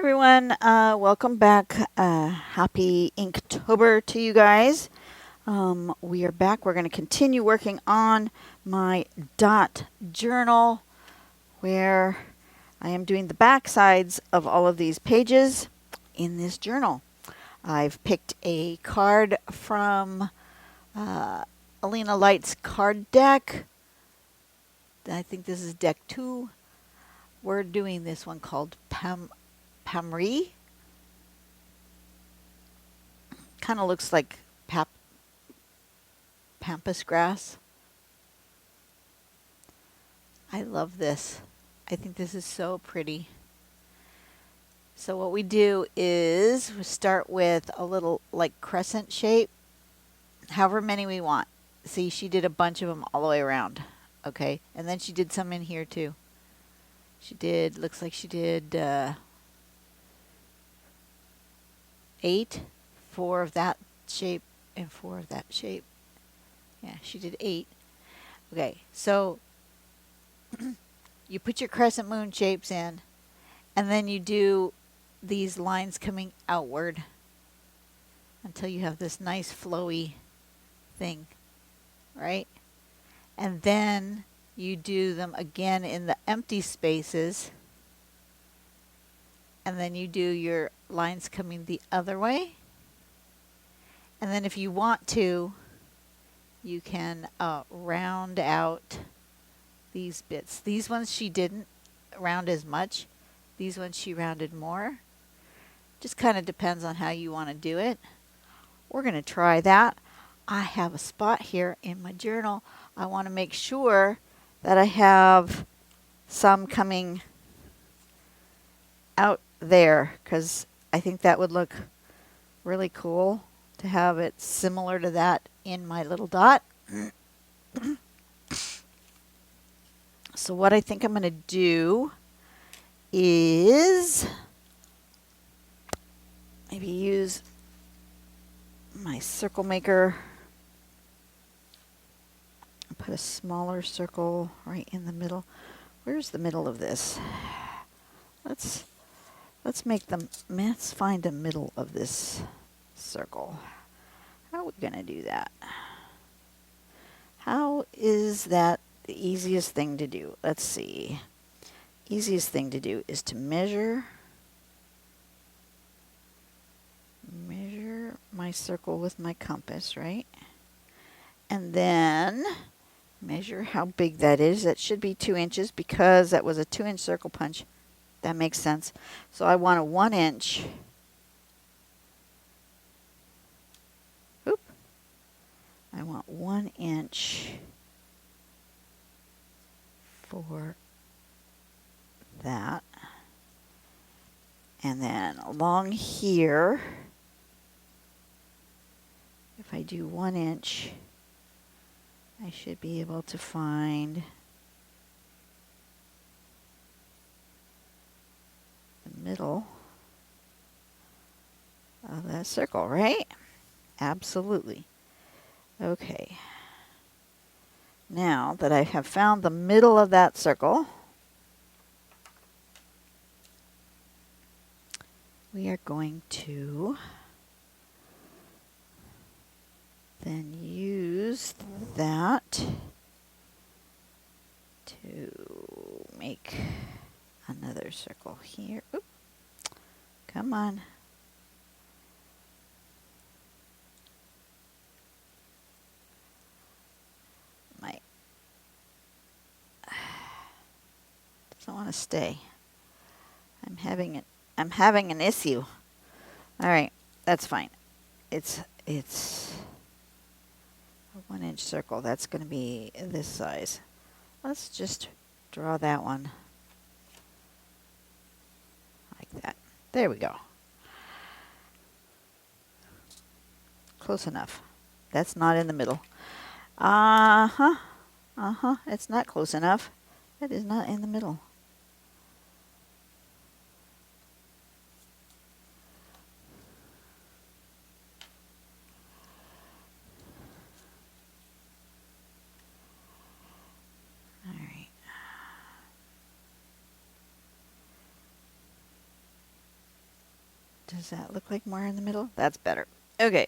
everyone. Welcome back. Happy Inktober to you guys. We are back. We're going to continue working on my dot journal where I am doing the back sides of all of these pages in this journal. I've picked a card from Alina Light's card deck. I think this is deck 2. We're doing this one called Pamri. Kind of looks like pampas grass. I love this. I think this is so pretty. So what we do is we start with a little like crescent shape, however many we want. See, she did a bunch of them all the way around. Okay, and then she did some in here too. Looks like she did 8, 4 of that shape and 4 of that shape. Yeah, she did 8. Okay, so you put your crescent moon shapes in, and then you do these lines coming outward until you have this nice flowy thing, right? And then you do them again in the empty spaces, and then you do your lines coming the other way. And then if you want to, you can round out these bits. These ones she didn't round as much. These ones she rounded more. Just kind of depends on how you want to do it. We're going to try that. I have a spot here in my journal. I want to make sure that I have some coming out there because I think that would look really cool to have it similar to that in my little dot. So what I think I'm going to do is maybe use my circle maker. Put a smaller circle right in the middle. Where's the middle of this? Let's find the middle of this circle. How are we going to do that? How is that the easiest thing to do? Let's see. Easiest thing to do is to measure my circle with my compass, right? And then measure how big that is. That should be 2 inches because that was a 2-inch circle punch. That makes sense. So I want a 1 inch. I want 1 inch for that. And then along here, if I do 1 inch, I should be able to find the middle of that circle, right? Absolutely. Okay. Now that I have found the middle of that circle, we are going to then use that to make another circle here. Oop. Come on. Doesn't want to stay. I'm having an issue. All right, that's fine. It's a 1 inch circle. That's going to be this size. Let's just draw that one like that. There we go. Close enough. That's not in the middle. It's not close enough. That is not in the middle. Does that look like more in the middle? That's better. Okay.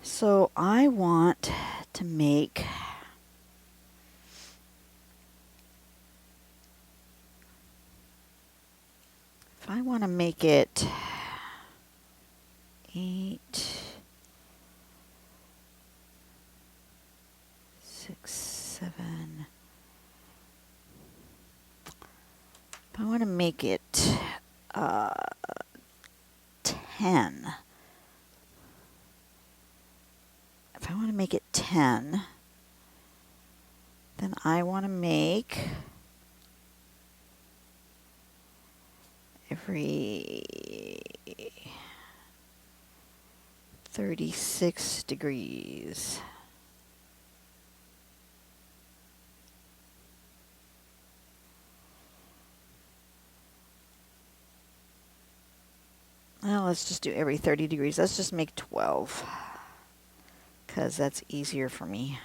So I want to make if I want to make it 8, 6, 7. If I want to make it 10. If I want to make it 10, then I want to make every 36 degrees. Well, let's just do every 30 degrees. Let's just make 12, because that's easier for me.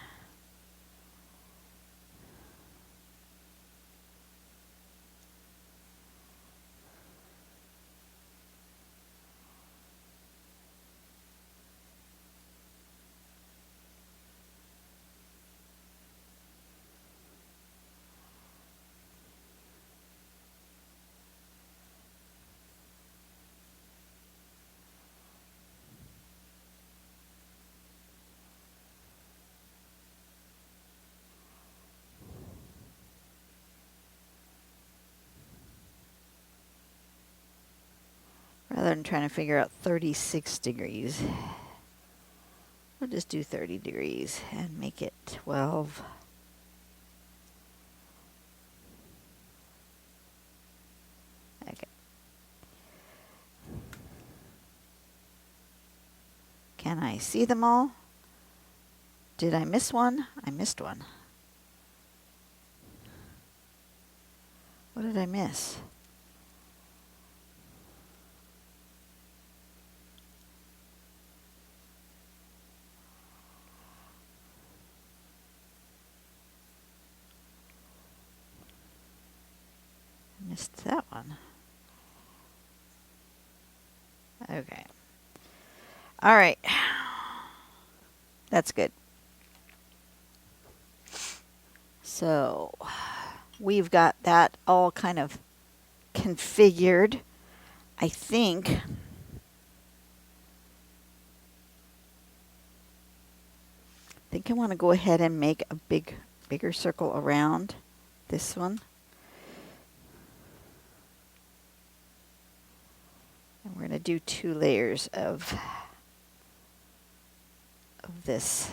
Rather than trying to figure out 36 degrees, we'll just do 30 degrees and make it 12. Okay. Can I see them all? Did I miss one? I missed one. What did I miss? Missed that one. Okay. All right. That's good. So we've got that all kind of configured. I think I want to go ahead and make a bigger circle around this one. And we're going to do 2 layers of this.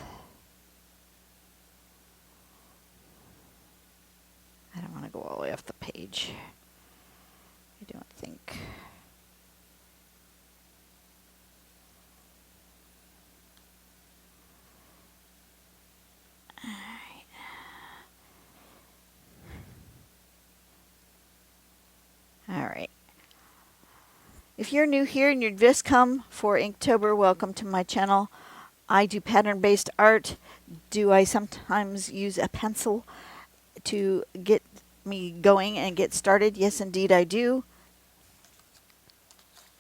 I don't want to go all the way off the page. I don't think. All right. If you're new here and you've just come for Inktober, welcome to my channel. I do pattern-based art. Do I sometimes use a pencil to get me going and get started? Yes, indeed I do.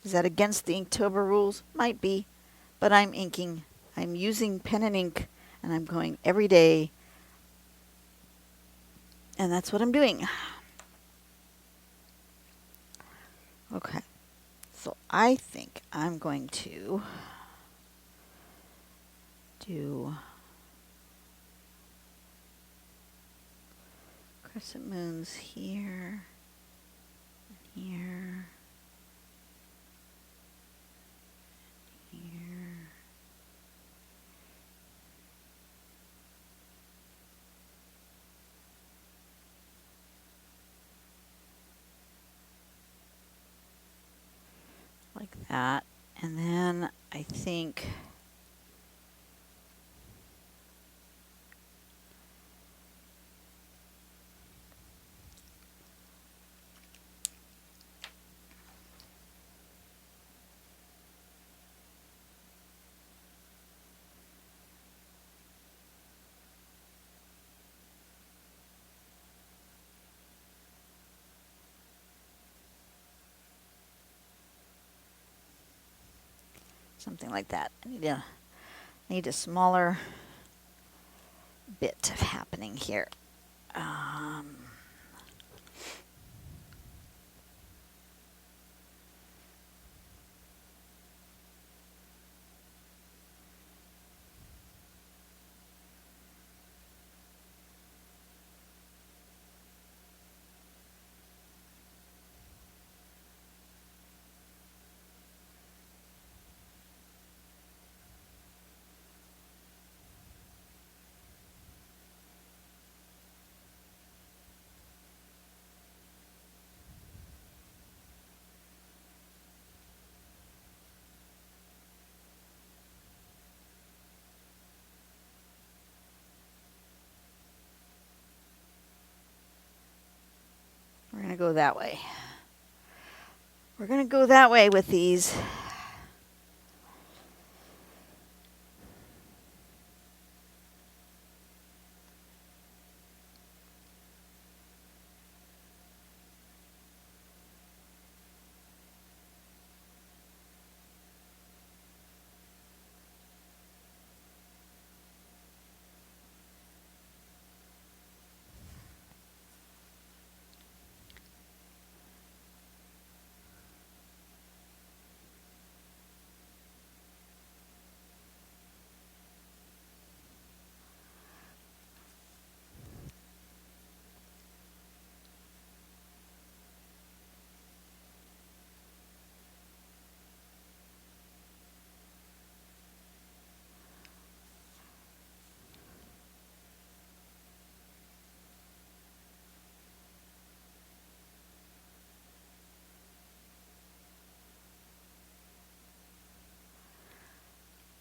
Is that against the Inktober rules? Might be, but I'm inking. I'm using pen and ink, and I'm going every day, and that's what I'm doing. Okay, so I think I'm going to do crescent moons here, and here, and here. Like that. And then I think Something like that. I need a smaller bit of happening here. We're going to go that way. We're going to go that way with these.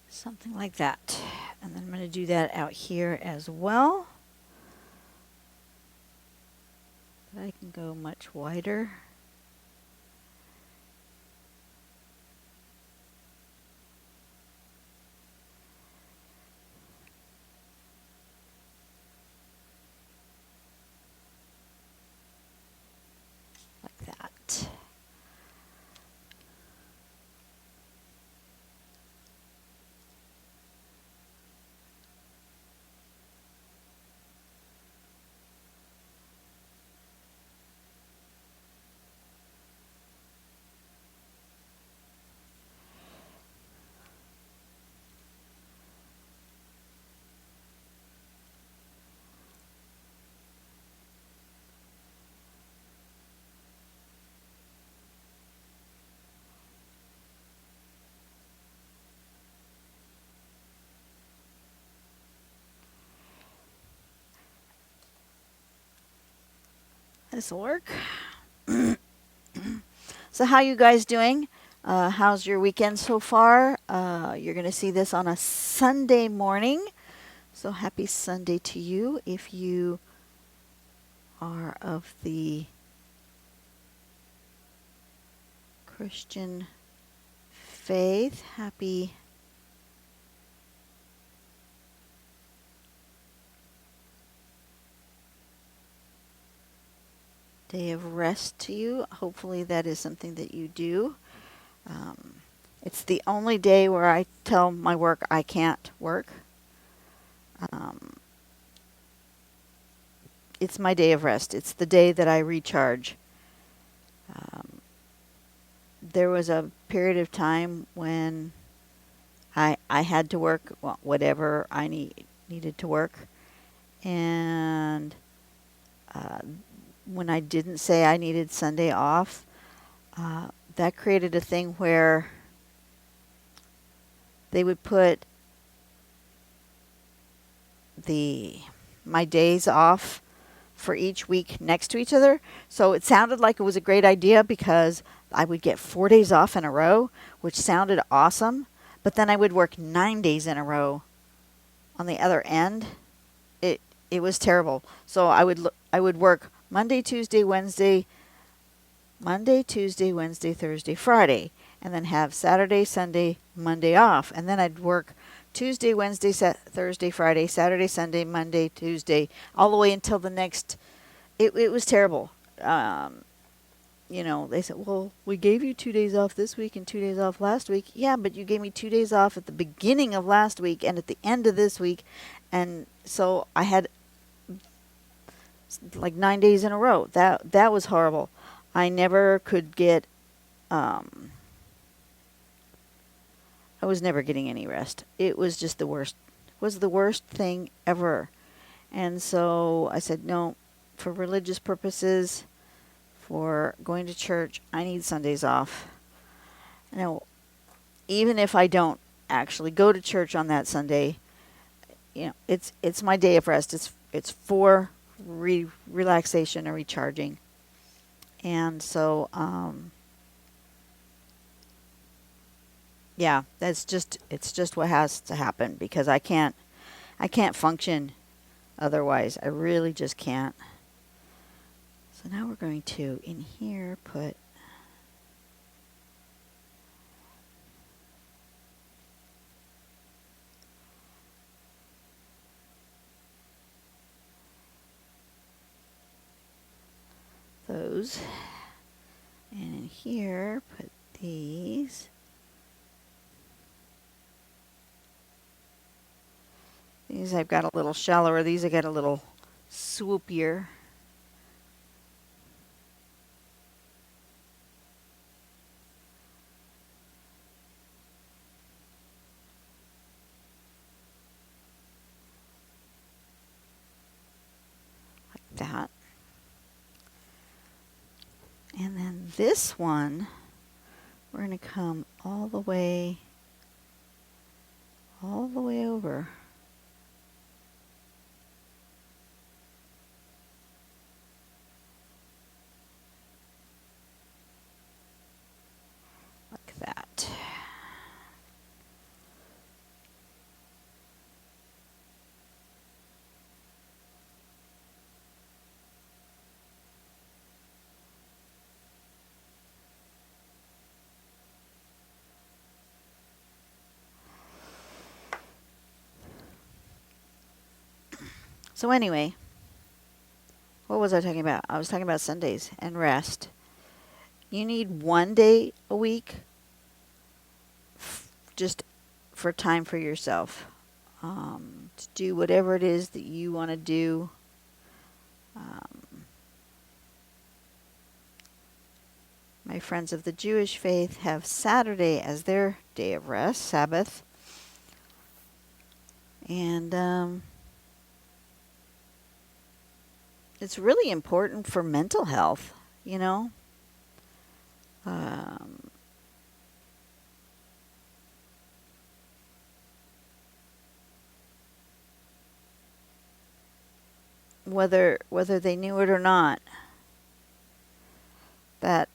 Something like that. And then I'm going to do that out here as well. But I can go much wider. Like that. This will work. So how you guys doing? How's your weekend so far? You're going to see this on a Sunday morning. So happy Sunday to you if you are of the Christian faith. Happy day of rest to you. Hopefully that is something that you do. It's the only day where I tell my work I can't work. It's my day of rest. It's the day that I recharge. There was a period of time when I had to work whatever I needed to work. And when I didn't say I needed Sunday off, that created a thing where they would put my days off for each week next to each other. So it sounded like it was a great idea because I would get 4 days off in a row, which sounded awesome. But then I would work 9 days in a row on the other end. It was terrible. So I would work Monday, Tuesday, Wednesday, Thursday, Friday, and then have Saturday, Sunday, Monday off. And then I'd work Tuesday, Wednesday, Thursday, Friday, Saturday, Sunday, Monday, Tuesday, all the way until the next. It was terrible. So I would work 9 days in a row on the other end. It was terrible. So I would work Monday, Tuesday, Wednesday, Thursday, Friday, Saturday, Sunday, Monday, Tuesday, all the way until the next. It was terrible. So I would work 9 days in a row on the other end. It was terrible. It was terrible. they said, well, we gave you 2 days off this week and 2 days off last week. Yeah, but you gave me 2 days off at the beginning of last week and at the end of this week. And so I had like 9 days in a row. That was horrible. I never could get, I was never getting any rest. It was just the worst. It was the worst thing ever. And so I said, no, for religious purposes, for going to church, I need Sundays off. Now, even if I don't actually go to church on that Sunday, it's my day of rest. It's for relaxation and recharging. And so, yeah, it's just what has to happen because I can't function otherwise. I really just can't. So now we're going to, in here, put those. And in here, put these. These I've got a little shallower. These I got a little swoopier. That. And then this one, we're going to come all the way over. Like that. So anyway, what was I talking about? I was talking about Sundays and rest. You need 1 day a week just for time for yourself. To do whatever it is that you want to do. My friends of the Jewish faith have Saturday as their day of rest, Sabbath. And it's really important for mental health, whether they knew it or not, that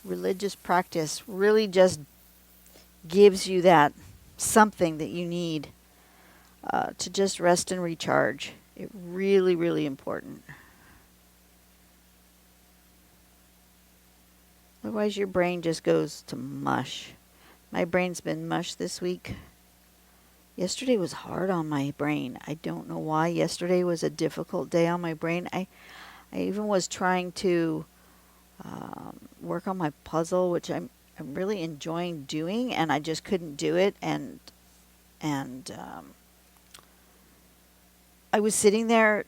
religious practice really just gives you that something that you need to just rest and recharge. It's really, really important. Otherwise, your brain just goes to mush. My brain's been mush this week. Yesterday was hard on my brain. I don't know why. Yesterday was a difficult day on my brain. I even was trying to work on my puzzle, which I'm really enjoying doing, and I just couldn't do it. And I was sitting there,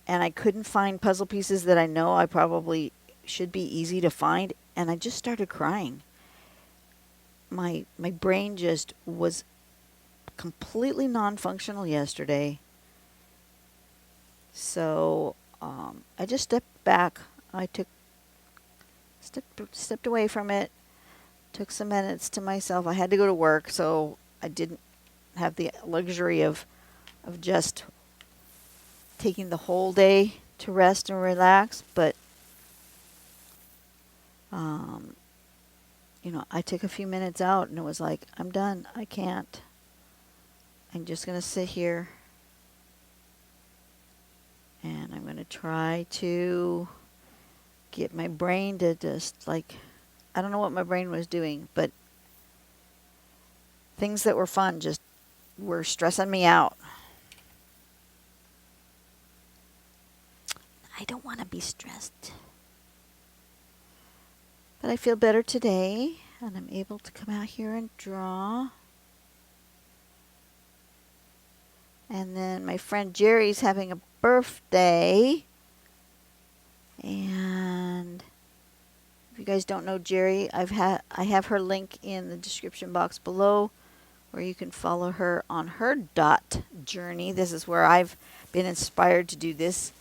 and I couldn't find puzzle pieces that I know I probably should be easy to find, and I just started crying. My brain just was completely non-functional yesterday. So I just stepped back. I stepped away from it, took some minutes to myself. I had to go to work, so I didn't have the luxury of just taking the whole day to rest and relax. But I took a few minutes out, and it was like, I'm done. I can't. I'm just going to sit here, and I'm going to try to get my brain to just, I don't know what my brain was doing, but things that were fun just were stressing me out. I don't want to be stressed. But I feel better today, and I'm able to come out here and draw. And then my friend Jerry's having a birthday. And if you guys don't know Jerri, I have her link in the description box below, where you can follow her on her dot journey. This is where I've been inspired to do this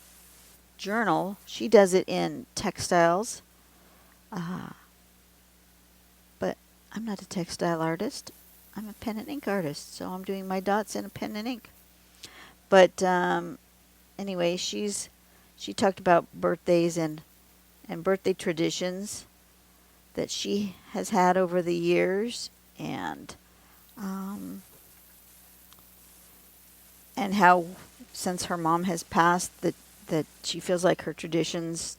journal. She does it in textiles, but I'm not a textile artist. I'm a pen and ink artist, so I'm doing my dots in a pen and ink. But anyway, she talked about birthdays and birthday traditions that she has had over the years, and how since her mom has passed, that she feels like her traditions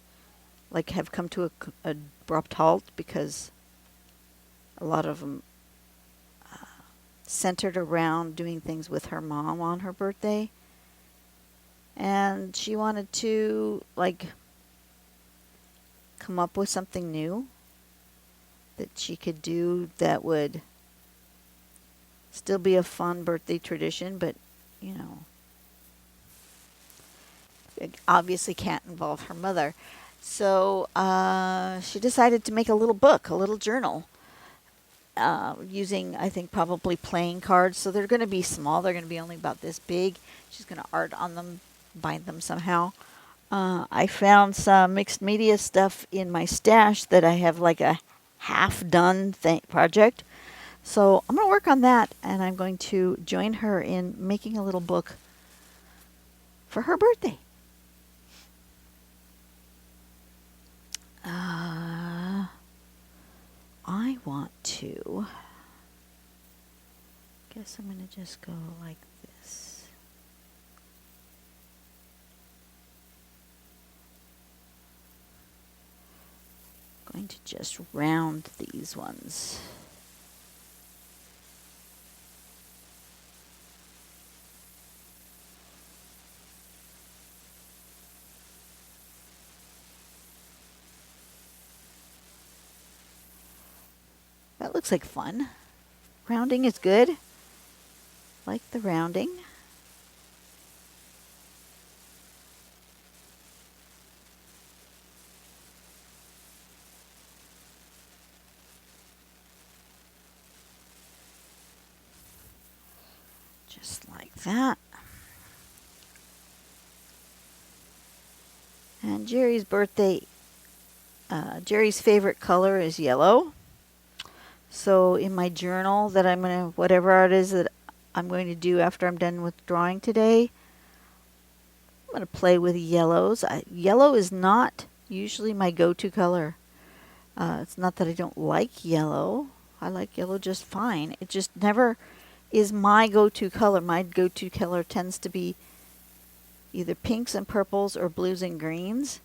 like have come to a abrupt halt, because a lot of them centered around doing things with her mom on her birthday. And she wanted to like come up with something new that she could do that would still be a fun birthday tradition, but it obviously can't involve her mother. So she decided to make a little book, a little journal, using, I think, probably playing cards. So they're going to be small. They're going to be only about this big. She's going to art on them, bind them somehow. I found some mixed media stuff in my stash that I have like a half-done project. So I'm going to work on that, and I'm going to join her in making a little book for her birthday. I want to, guess I'm going to just go like this. Going to just round these ones. That looks like fun. Rounding is good. Like the rounding. Just like that. And Jerri's birthday, Jerri's favorite color is yellow. So in my journal that I'm going to, whatever art is that I'm going to do after I'm done with drawing today, I'm going to play with yellows. Yellow is not usually my go-to color. It's not that I don't like yellow. I like yellow just fine. It just never is my go-to color. My go-to color tends to be either pinks and purples or blues and greens.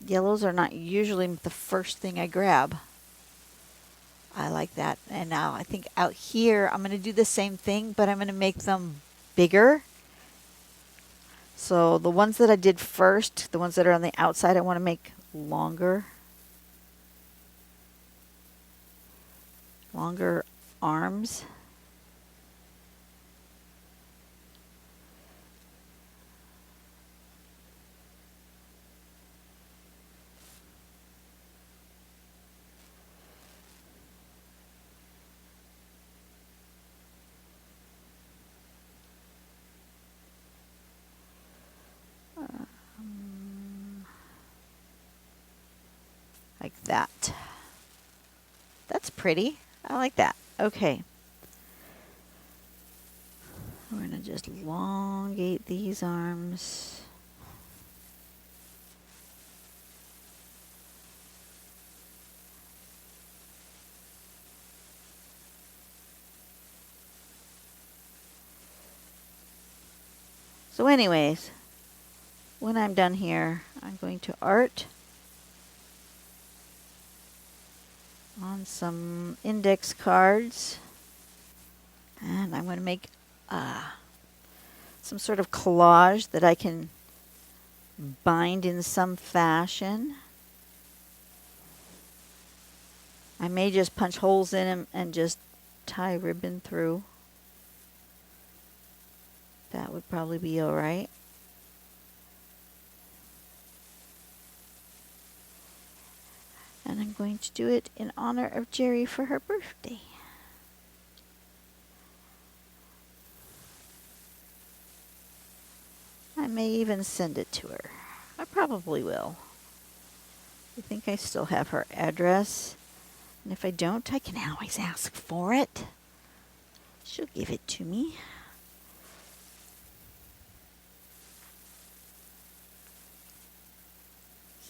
Yellows are not usually the first thing I grab. I like that. And now I think out here I'm going to do the same thing, but I'm going to make them bigger. So the ones that I did first, the ones that are on the outside, I want to make longer. Longer arms. Like that. That's pretty. I like that. Okay. We're going to just elongate these arms. So anyways, when I'm done here, I'm going to art on some index cards, and I'm going to make some sort of collage that I can bind in some fashion. I may just punch holes in them and just tie ribbon through. That would probably be all right. And I'm going to do it in honor of Jerri for her birthday. I may even send it to her. I probably will. I think I still have her address. And if I don't, I can always ask for it. She'll give it to me.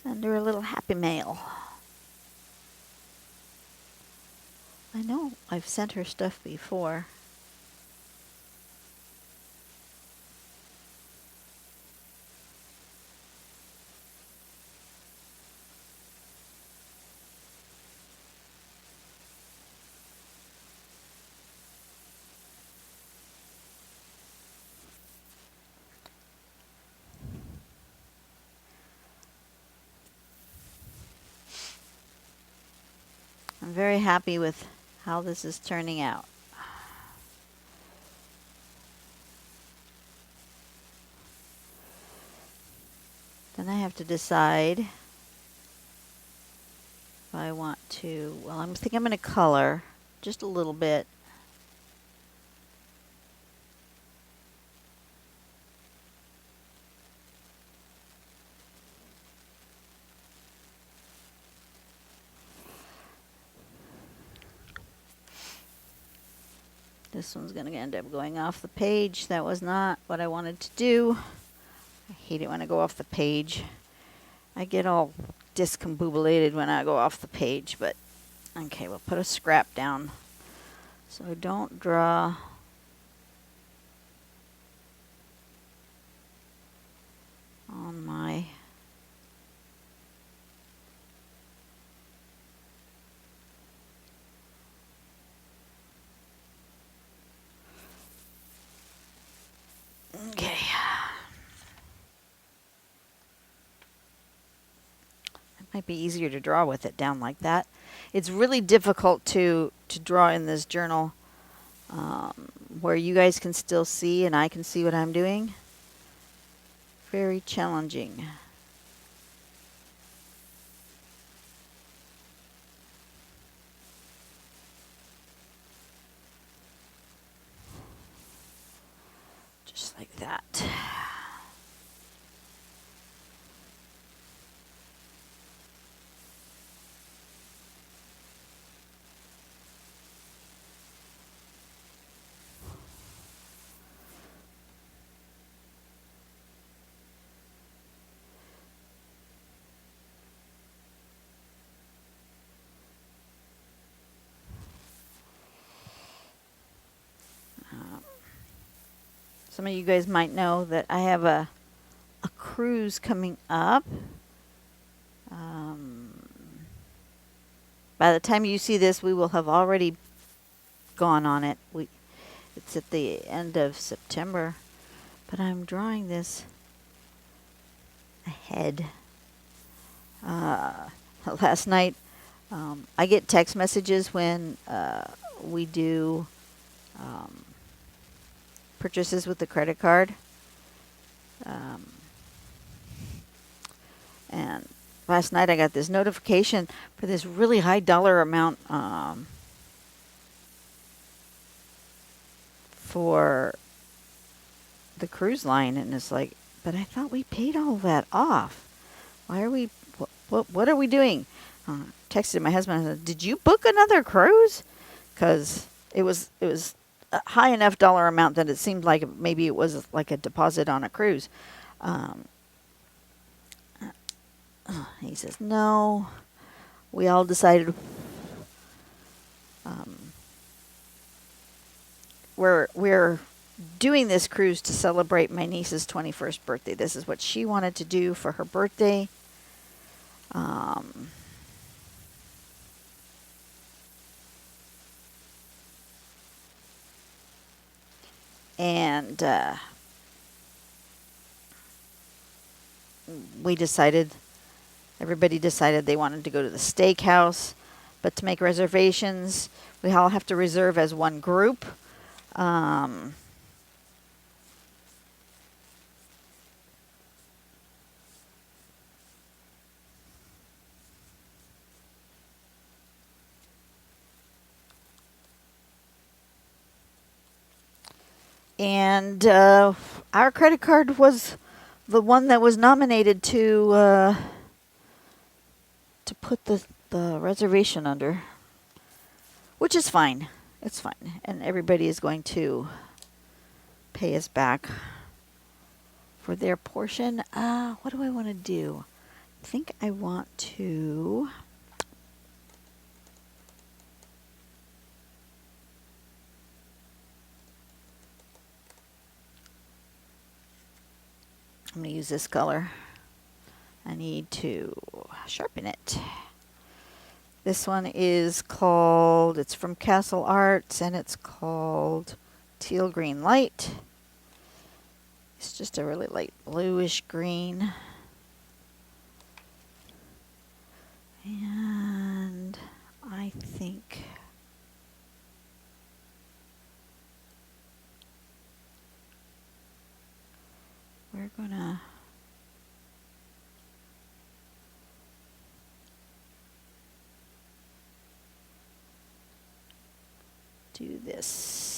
Send her a little happy mail. I know I've sent her stuff before. I'm very happy with how this is turning out. Then I have to decide if I want to, well, I think I'm going to color just a little bit. This one's going to end up going off the page. That was not what I wanted to do. I hate it when I go off the page. I get all discombobulated when I go off the page, but okay, we'll put a scrap down. So don't draw on my okay. It might be easier to draw with it down like that. It's really difficult to draw in this journal where you guys can still see and I can see what I'm doing. Very challenging. Just like that. Some of you guys might know that I have a cruise coming up. By the time you see this, we will have already gone on it. It's at the end of September, but I'm drawing this ahead. Last night, I get text messages when we do purchases with the credit card. And last night I got this notification for this really high dollar amount for the cruise line, and it's like, but I thought we paid all that off. Why are we? What are we doing? Texted my husband and said, "Did you book another cruise?" Because it was a high enough dollar amount that it seemed like maybe it was like a deposit on a cruise. He says, "No, we all decided we're doing this cruise to celebrate my niece's 21st birthday. This is what she wanted to do for her birthday." And we decided, everybody decided they wanted to go to the steakhouse, but to make reservations, we all have to reserve as one group. Um, and our credit card was the one that was nominated to put the reservation under, which is fine. It's fine, and everybody is going to pay us back for their portion. What do I want to do? I think I want to. I'm going to use this color. I need to sharpen it. This one is called, it's from Castle Arts, and it's called Teal Green Light. It's just a really light bluish green. And I think we're gonna do this.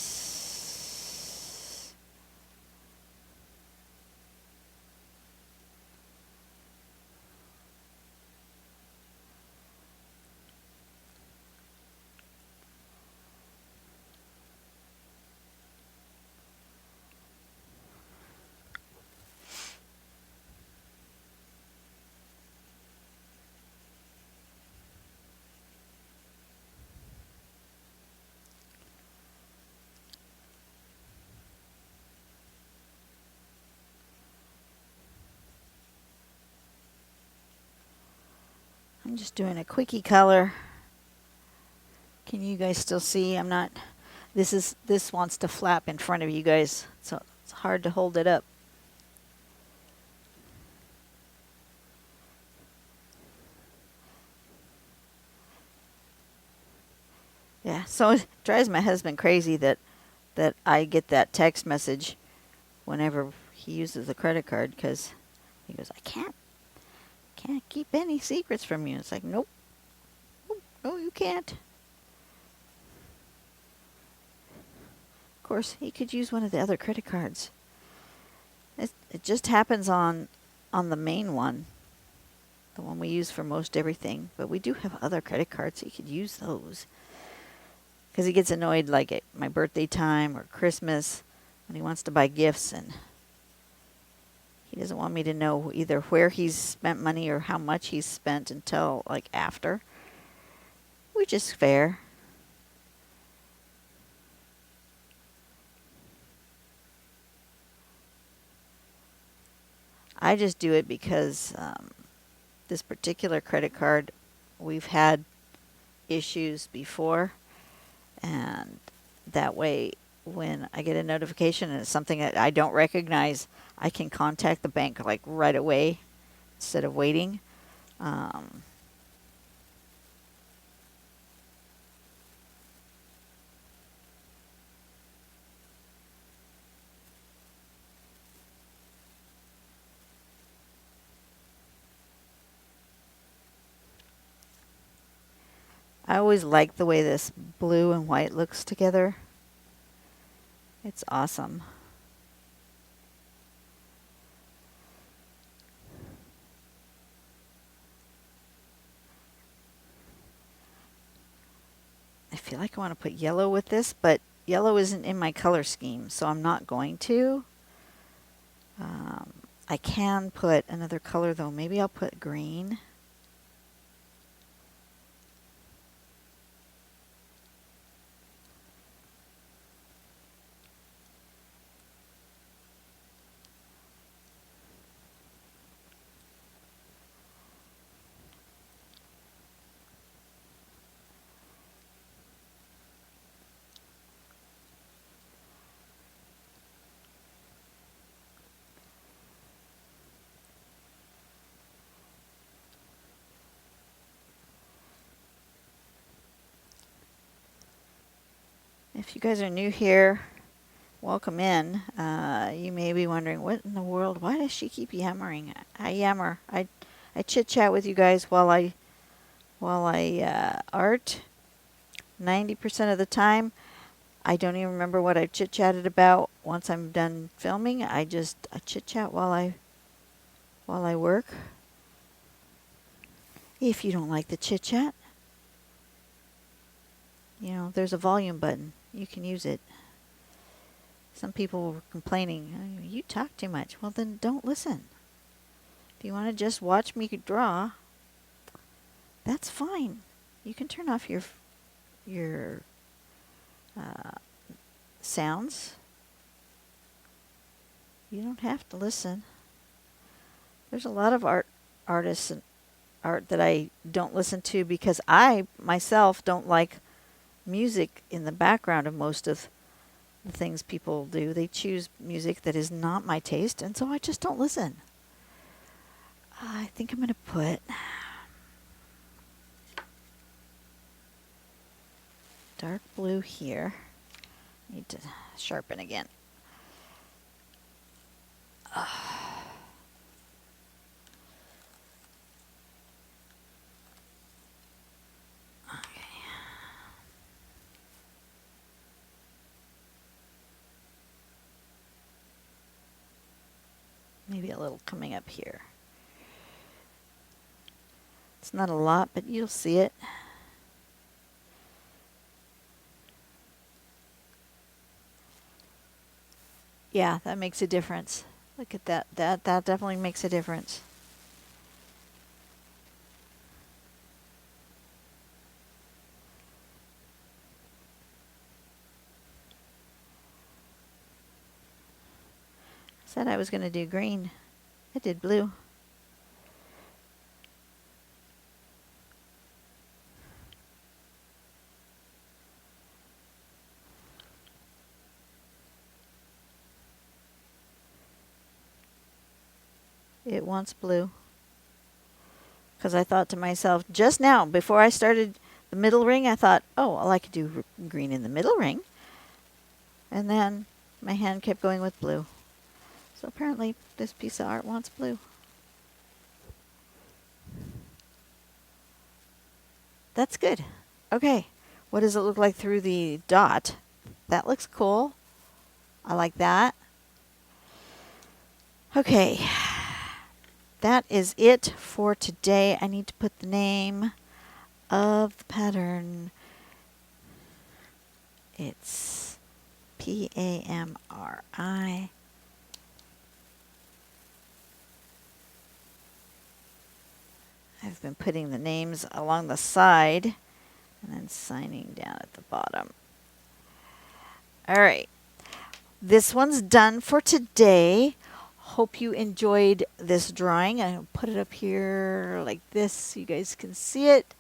I'm just doing a quickie color. Can you guys still see? I'm not, this wants to flap in front of you guys, so it's hard to hold it up. Yeah, so it drives my husband crazy that I get that text message whenever he uses the credit card, because he goes, I can't keep any secrets from you. It's like, nope. No, you can't. Of course, he could use one of the other credit cards. It just happens on the main one, the one we use for most everything. But we do have other credit cards, so he could use those. Because he gets annoyed, like at my birthday time or Christmas, when he wants to buy gifts, and he doesn't want me to know either where he's spent money or how much he's spent until like after, which is fair. I just do it because this particular credit card, we've had issues before, and that way when I get a notification and it's something that I don't recognize, I can contact the bank like right away instead of waiting. I always like the way this blue and white looks together. It's awesome. I feel like I want to put yellow with this, but yellow isn't in my color scheme, so I'm not going to. I can put another color though. Maybe I'll put green. If you guys are new here, welcome in. You may be wondering, what in the world? Why does she keep yammering? I yammer. I chit chat with you guys while I art. 90% of the time, I don't even remember what I've chit chatted about. Once I'm done filming, I chit chat while I work. If you don't like the chit chat, there's a volume button. You can use it. Some people were complaining, "Oh, you talk too much." Well, then don't listen. If you want to just watch me draw, that's fine. You can turn off your sounds. You don't have to listen. There's a lot of artists and art that I don't listen to because I myself don't like music in the background of most of the things people do. They choose music that is not my taste, and so I just don't listen. I think I'm going to put dark blue here. Need to sharpen again. Maybe a little coming up here. It's not a lot, but you'll see it. Yeah, that makes a difference. Look at that. That definitely makes a difference. Said I was going to do green. I did blue. It wants blue. Because I thought to myself, just now, before I started the middle ring, I thought, oh, well, I could do green in the middle ring. And then my hand kept going with blue. So apparently this piece of art wants blue. That's good. Okay, what does it look like through the dot? That looks cool. I like that. Okay, that is it for today. I need to put the name of the pattern. It's Pamri. I've been putting the names along the side and then signing down at the bottom. All right. This one's done for today. Hope you enjoyed this drawing. I'll put it up here like this so you guys can see it.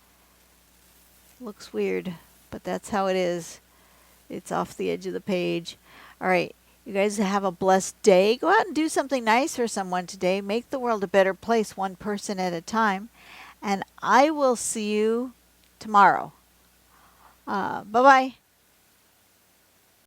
Looks weird, but that's how it is. It's off the edge of the page. All right. You guys have a blessed day. Go out and do something nice for someone today. Make the world a better place, one person at a time. And I will see you tomorrow. Bye-bye.